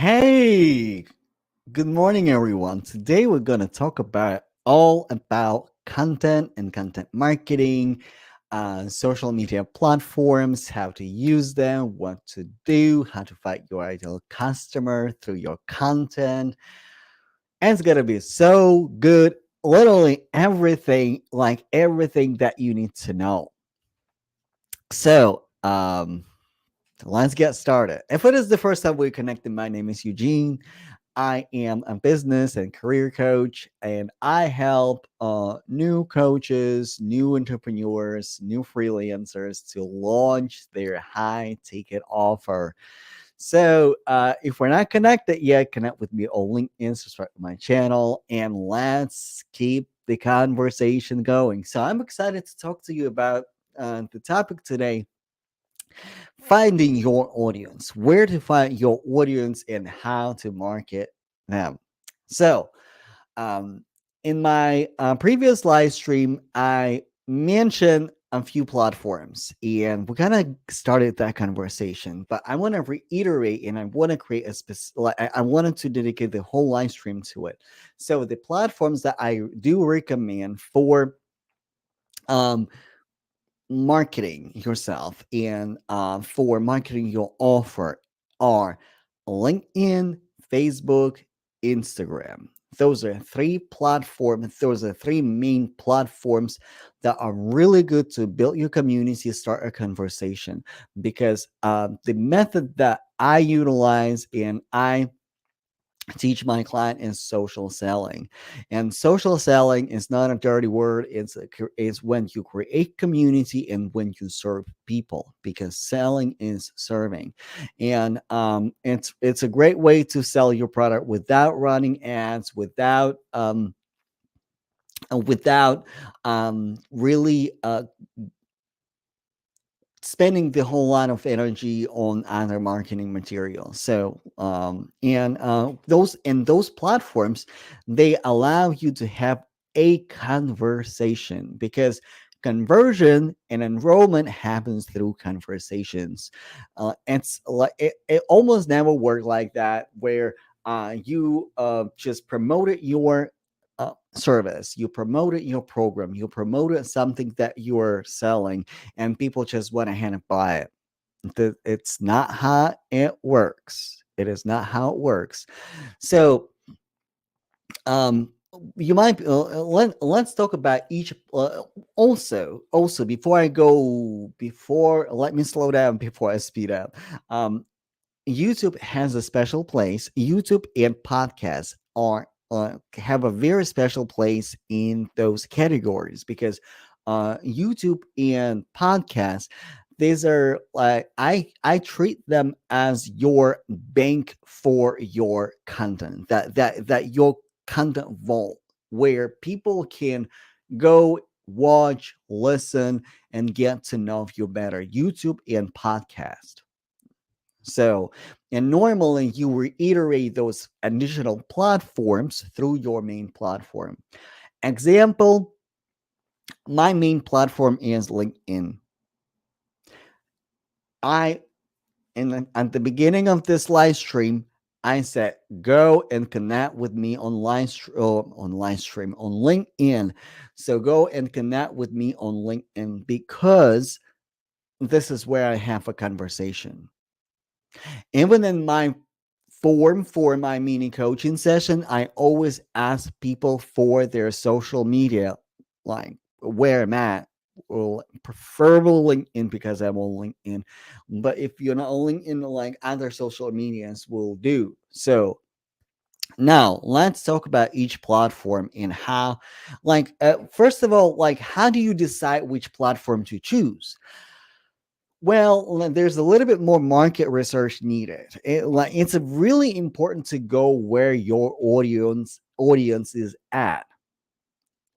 Hey, good morning, everyone. Today we're going to talk about all about content and content marketing, social media platforms, how to use them, what to do, how to find your ideal customer through your content. And it's going to be so good. Literally everything, like everything that you need to know. So, let's get started. If it is the first time we're connecting, my name is Eugene. I am a business and career coach, and I help new coaches, new entrepreneurs, new freelancers to launch their high ticket offer. So, if we're not connected yet, connect with me on LinkedIn, subscribe to my channel, and let's keep the conversation going. So, I'm excited to talk to you about the topic today: finding your audience, where to find your audience, and how to market them. So, um, in my previous live stream, I mentioned a few platforms and we kind of started that conversation, but I want to reiterate and I want to create a specific, like, I wanted to dedicate the whole live stream to it. So, the platforms that I do recommend for um, marketing yourself and for marketing your offer are LinkedIn, Facebook, Instagram. Those are three platforms. Those are three main platforms that are really good to build your community, start a conversation. Because the method that I utilize and I teach my client is social selling, and social selling is not a dirty word. It's when you create community and when you serve people, because selling is serving. And it's a great way to sell your product without running ads, without really spending the whole lot of energy on other marketing materials. So, and those platforms, they allow you to have a conversation, because conversion and enrollment happens through conversations. It's like it almost never worked like that, where you just promoted your service, you promoted your program, you promoted something that you're selling, and people just went ahead and buy it. It's not how it works. It is not how it works. So, um, you might let's talk about each. Also, before I go, before let me slow down before I speed up. Um, YouTube has a special place. YouTube and podcasts are have a very special place in those categories, because YouTube and podcasts, these are like I treat them as your bank for your content. That your content vault, where people can go watch, listen, and get to know you better. YouTube and podcast. So, and normally you reiterate those additional platforms through your main platform. Example, my main platform is LinkedIn. I, at the beginning of this live stream, I said, go and connect with me on live stream on LinkedIn. So go and connect with me on LinkedIn, because this is where I have a conversation. Even in my form for my mini coaching session, I always ask people for their social media, like where I'm at, or preferably LinkedIn, because I'm on LinkedIn. But if you're not on LinkedIn, like other social medias will do. So now let's talk about each platform and how, first of all, like how do you decide which platform to choose? Well, there's a little bit more market research needed. It's really important to go where your audience is at.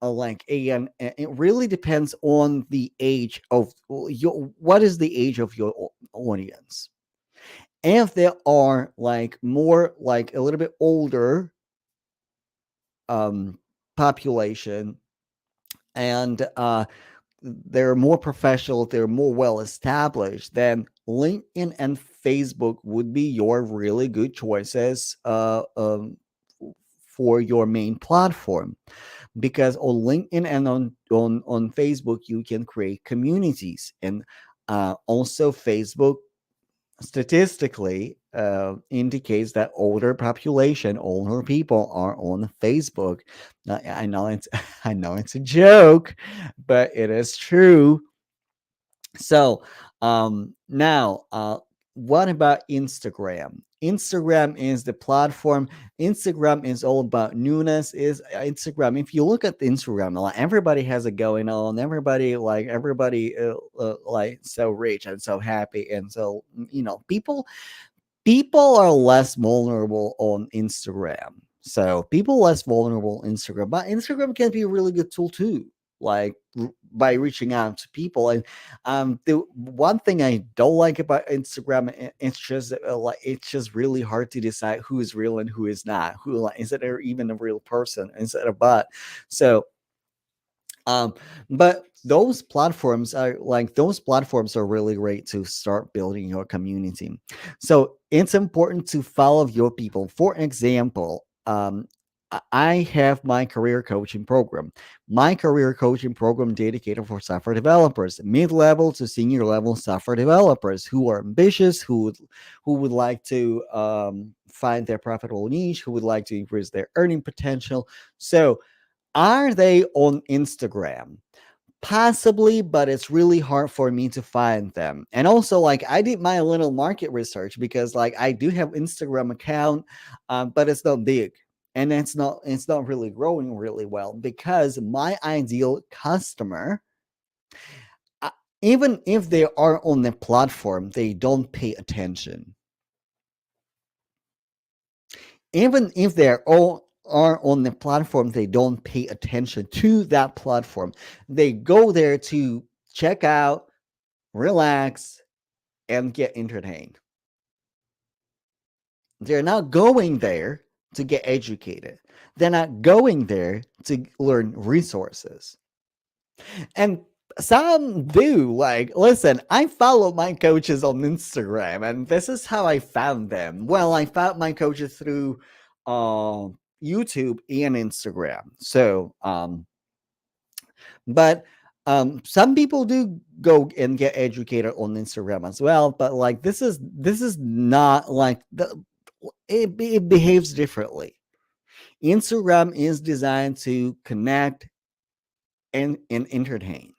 And it really depends on the age of your what is the age of your audience. And if they are like more like a little bit older um population, and they're more professional, they're more well established, then LinkedIn and Facebook would be your really good choices for your main platform. Because on LinkedIn and on Facebook, you can create communities. And also, Facebook statistically indicates that older people are on Facebook. Now, I know it's I know it's a joke, but it is true. So now, what about Instagram? Instagram is the platform. Instagram is all about newness. Is Instagram? If you look at Instagram, like everybody has it going on. Everybody like so rich and so happy, and so people are less vulnerable on Instagram. So people less vulnerable on Instagram, but Instagram can be a really good tool too. Like by reaching out to people, and the one thing I don't like about Instagram, it's just like it's just really hard to decide who is real and who is not. Who like is it even a real person? Is it a bot? So um, but those platforms are really great to start building your community. So it's important to follow your people. For example, I have my career coaching program. My career coaching program dedicated for software developers, mid-level to senior level software developers who are ambitious, who would like to find their profitable niche, who would like to increase their earning potential. So are they on Instagram? Possibly, but it's really hard for me to find them. And also, like I did my little market research because like I do have Instagram account, but it's not big. And it's not really growing really well because my ideal customer, uh, even if they are on the platform, they don't pay attention. Even if they're all are on the platform, they don't pay attention to that platform. They go there to check out, relax, and get entertained. They're not going there to get educated. They're not going there to learn resources. And some do. Like, listen, I follow my coaches on Instagram, and this is how I found them. Well, I found my coaches through uh, YouTube and Instagram. But some people do go and get educated on Instagram as well. But like, this is not like it behaves differently. Instagram is designed to connect and entertain.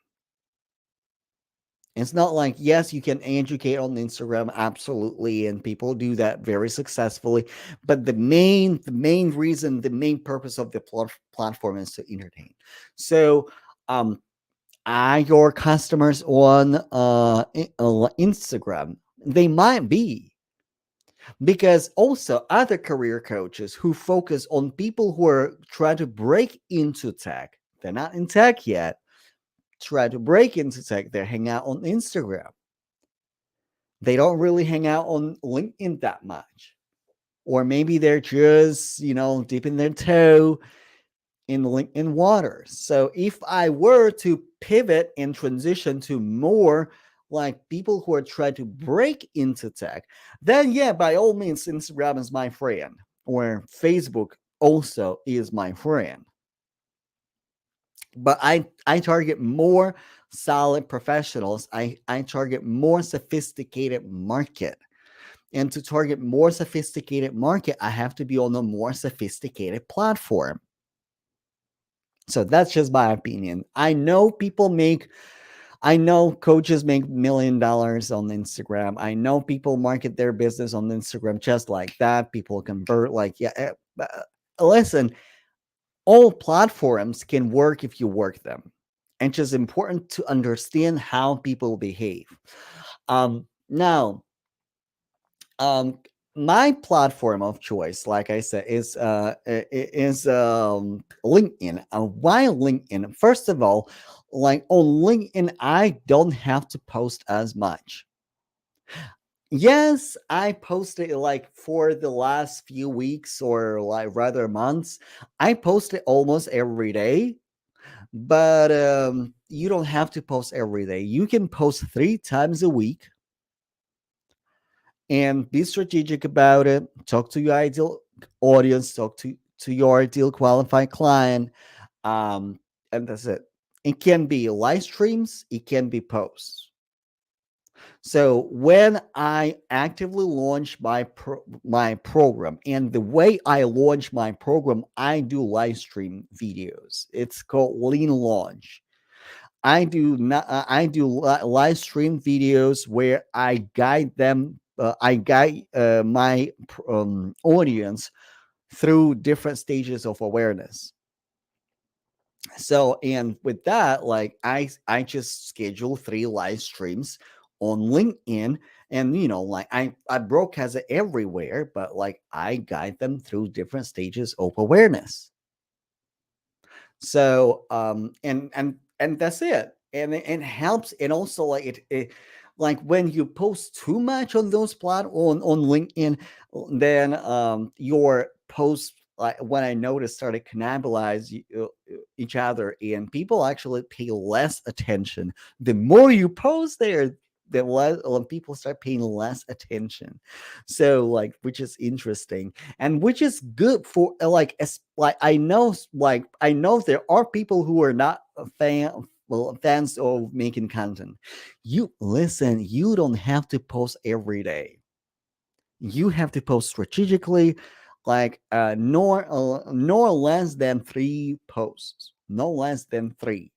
It's not like, yes, you can educate on Instagram, absolutely, and people do that very successfully. But the main reason, the main purpose of the platform is to entertain. So, are your customers on Instagram? They might be, because also other career coaches who focus on people who are trying to break into tech. They're not in tech yet. Try to break into tech. They hang out on Instagram. They don't really hang out on LinkedIn that much. Or maybe they're just, dipping their toe in LinkedIn waters. So if I were to pivot and transition to more like people who are trying to break into tech, then yeah, by all means, Instagram is my friend, or Facebook also is my friend. But I target more solid professionals. I target more sophisticated market. And to target more sophisticated market, I have to be on a more sophisticated platform. So that's just my opinion. I know coaches make $1 million on Instagram. I know people market their business on Instagram just like that. People convert like, yeah. Listen, all platforms can work if you work them. And it's just important to understand how people behave. Now, um, my platform of choice, like I said, is LinkedIn. Why LinkedIn? First of all, like on LinkedIn, I don't have to post as much. Yes, I posted like for the last few weeks or like rather months. I posted almost every day, but you don't have to post every day. You can post 3 times a week and be strategic about it. Talk to your ideal audience, talk to your ideal qualified client, and that's it. It can be live streams, it can be posts. So when I actively launch my program, and the way I launch my program, I do live stream videos. It's called Lean Launch. I do live stream videos where I guide them. I guide my audience through different stages of awareness. So, and with that, like I just schedule 3 live streams on LinkedIn, and like I broadcast it everywhere, but like I guide them through different stages of awareness. So and that's it. And it helps. And also like it like when you post too much on those on LinkedIn, then your posts, like when I noticed, started cannibalize each other, and people actually pay less attention. The more you post there, the less when people start paying less attention. So like, which is interesting, and which is good for like like I know there are people who are not a fans of making content. You listen, you don't have to post every day. You have to post strategically, like nor less than 3 posts, no less than 3.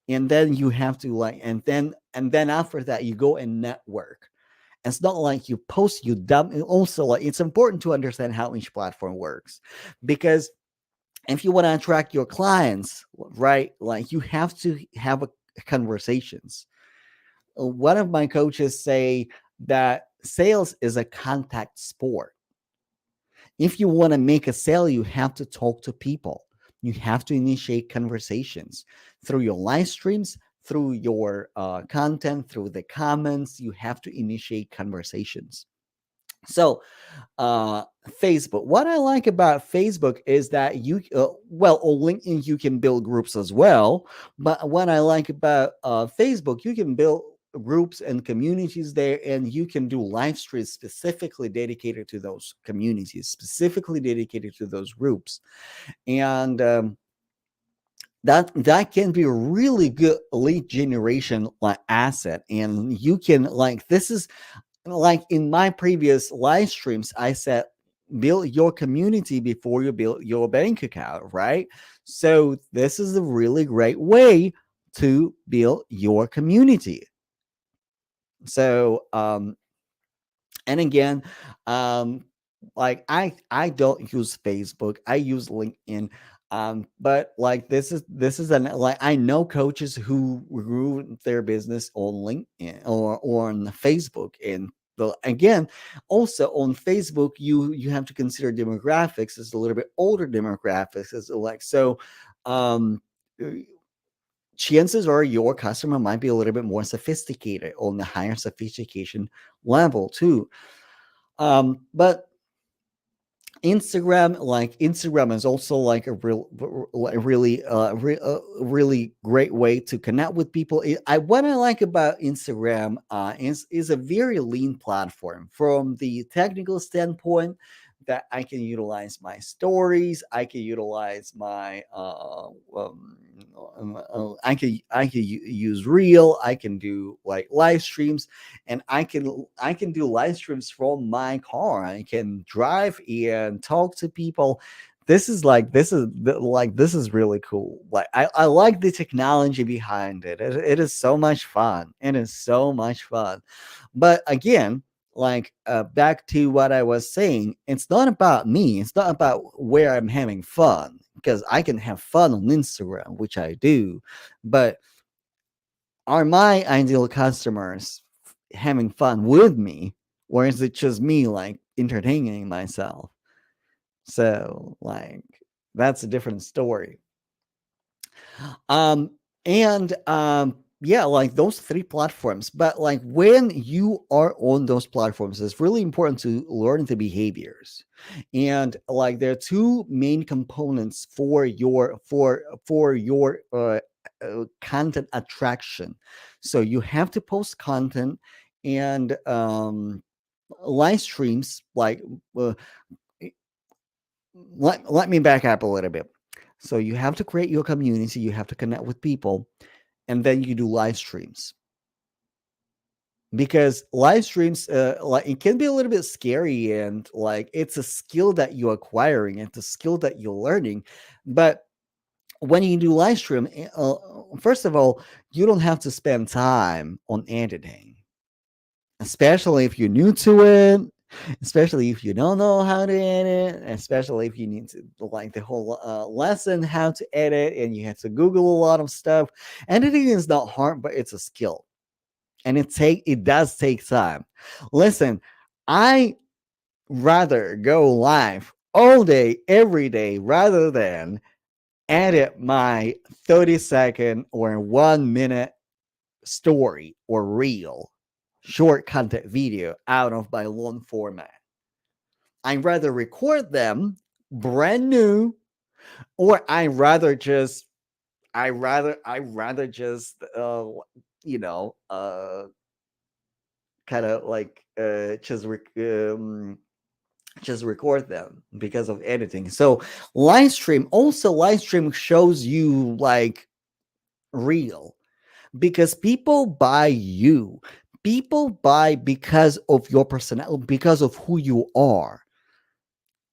And then you have to like, and then after that you go and network. It's not like you post, you dump. Also, like, it's important to understand how each platform works, because if you want to attract your clients, right, like you have to have conversations. One of my coaches say that sales is a contact sport. If you want to make a sale, you have to talk to people. You have to initiate conversations through your live streams, through your content, through the comments. You have to initiate conversations. So, Facebook. What I like about Facebook is that well, on LinkedIn you can build groups as well. But what I like about Facebook, you can build groups and communities there, and you can do live streams specifically dedicated to those communities, specifically dedicated to those groups, and that can be a really good lead generation like asset. And you can like, this is like in my previous live streams, I said, build your community before you build your bank account, right? So this is a really great way to build your community. So and again, um like I don't use Facebook, I use LinkedIn. But like, this is an like, I know coaches who grew their business on LinkedIn or on Facebook. And again, also on Facebook, you have to consider demographics. It's a little bit older demographics. It's like, so um uh, chances are your customer might be a little bit more sophisticated, on the higher sophistication level too. But Instagram is also like a really great way to connect with people. What I like about Instagram is a very lean platform from the technical standpoint, that I can utilize my stories, I can utilize my I can use Reel, I can do like live streams, and I can do live streams from my car. I can drive and talk to people. This is really cool. Like, I like the technology behind it. It is so much fun. It is so much fun. But again, like, back to what I was saying, it's not about me. It's not about where I'm having fun, because I can have fun on Instagram, which I do. But are my ideal customers having fun with me, or is it just me like entertaining myself? So like, that's a different story. um and yeah, like those three platforms. But like when you are on those platforms, it's really important to learn the behaviors. And like there are two main components for your content attraction. So you have to post content, and live streams like uh, let me back up a little bit. So you have to create your community, you have to connect with people, and then you do live streams, because live streams like it can be a little bit scary, and like it's a skill that you're acquiring, it's a skill that you're learning. But when you do live stream, first of all, you don't have to spend time on editing, especially if you're new to it, especially if you don't know how to edit, especially if you need to like the whole lesson how to edit and you have to Google a lot of stuff. Editing is not hard, but it's a skill, and it does take time. Listen, I rather go live all day every day rather than edit my 30-second or 1 minute story or reel, short content video out of my long format. I'd rather record them brand new, or I rather just you know kind of like just record them because of editing. So live stream shows you like real, because people buy you. People buy because of your personality, because of who you are.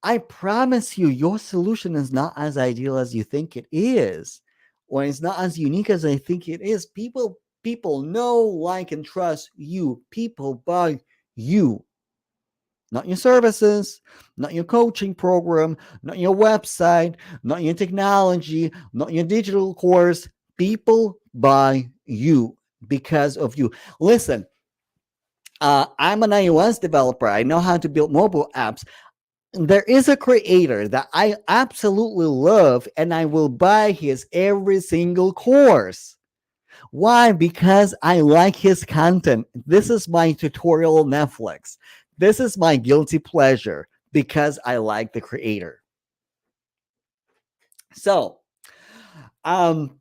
I promise you, your solution is not as ideal as you think it is, or it's not as unique as I think it is. People know, like, and trust you. People buy you, not your services, not your coaching program, not your website, not your technology, not your digital course. People buy you because of you. Listen, I'm an iOS developer. I know how to build mobile apps. There is a creator that I absolutely love, and I will buy his every single course. Why? Because I like his content. This is my tutorial Netflix. This is my guilty pleasure because I like the creator. So, um,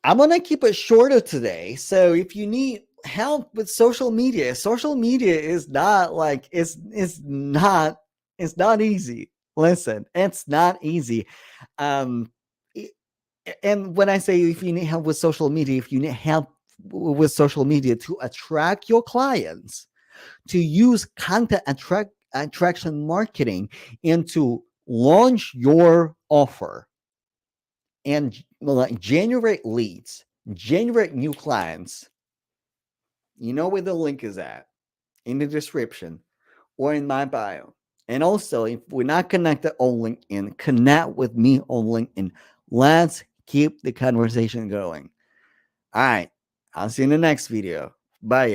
I'm gonna keep it shorter today. So if you need help with social media is not like it's not easy. Listen, it's not easy. Um, and when I say if you need help with social media, if you need help with social media to attract your clients, to use content attraction marketing, and to launch your offer and like generate leads, generate new clients, you know where the link is at, in the description or in my bio. And also, if we're not connected on LinkedIn, connect with me on LinkedIn. Let's keep the conversation going. All right. I'll see you in the next video. Bye.